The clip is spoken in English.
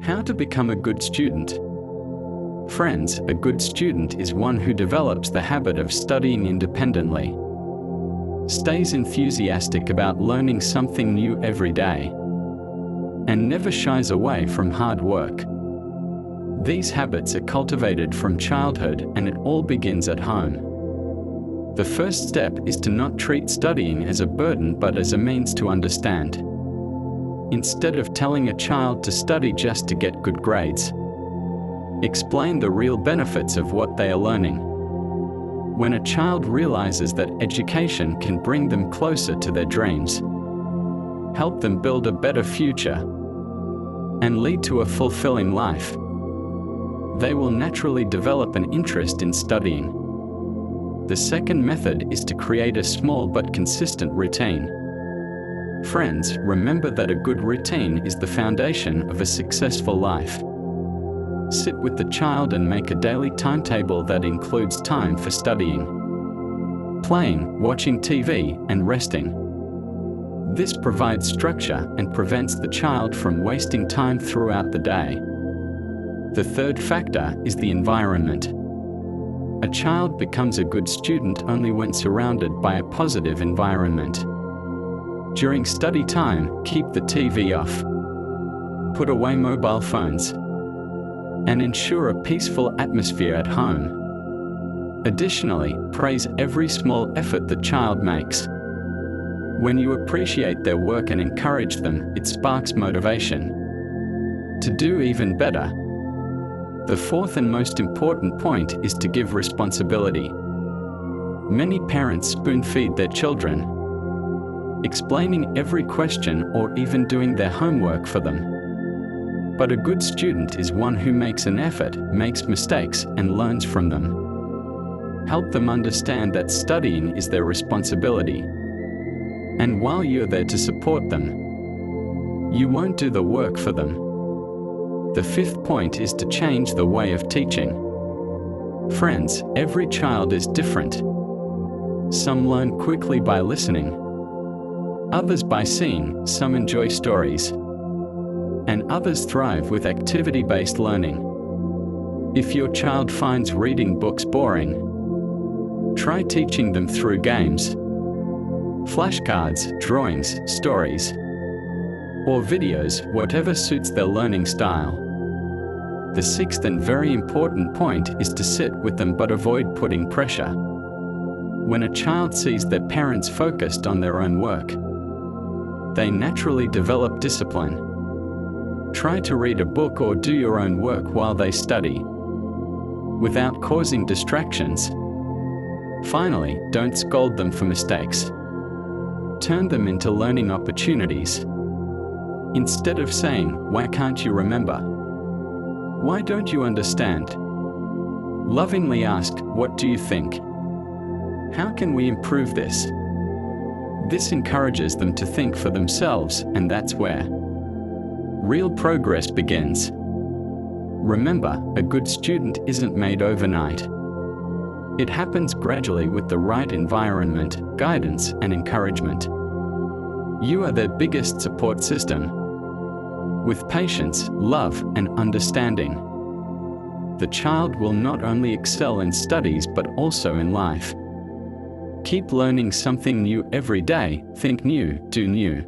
How to become a good student? Friends, a good student is one who develops the habit of studying independently, stays enthusiastic about learning something new every day, and never shies away from hard work. These habits are cultivated from childhood, and it all begins at home. The first step is to not treat studying as a burden but as a means to understand. Instead of telling a child to study just to get good grades, explain the real benefits of what they are learning. When a child realizes that education can bring them closer to their dreams, help them build a better future, and lead to a fulfilling life, they will naturally develop an interest in studying. The second method is to create a small but consistent routine. Friends, remember that a good routine is the foundation of a successful life. Sit with the child and make a daily timetable that includes time for studying, playing, watching TV, and resting. This provides structure and prevents the child from wasting time throughout the day. The third factor is the environment. A child becomes a good student only when surrounded by a positive environment. During study time, keep the TV off, put away mobile phones, and ensure a peaceful atmosphere at home. Additionally, praise every small effort the child makes. When you appreciate their work and encourage them, it sparks motivation to do even better. The fourth and most important point is to give responsibility. Many parents spoon-feed their children, explaining every question or even doing their homework for them. But a good student is one who makes an effort, makes mistakes, and learns from them. Help them understand that studying is their responsibility. And while you're there to support them, you won't do the work for them. The fifth point is to change the way of teaching. Friends, every child is different. Some learn quickly by listening, others by seeing, some enjoy stories, and others thrive with activity-based learning. If your child finds reading books boring, try teaching them through games, flashcards, drawings, stories, or videos, whatever suits their learning style. The sixth and very important point is to sit with them but avoid putting pressure. When a child sees their parents focused on their own work, they naturally develop discipline. Try to read a book or do your own work while they study, without causing distractions. Finally, don't scold them for mistakes. Turn them into learning opportunities. Instead of saying, "Why can't you remember? Why don't you understand?" lovingly ask, "What do you think? How can we improve this?" This encourages them to think for themselves, and that's where real progress begins. Remember, a good student isn't made overnight. It happens gradually with the right environment, guidance, and encouragement. You are their biggest support system. With patience, love, and understanding, the child will not only excel in studies but also in life. Keep learning something new every day. Think new, do new.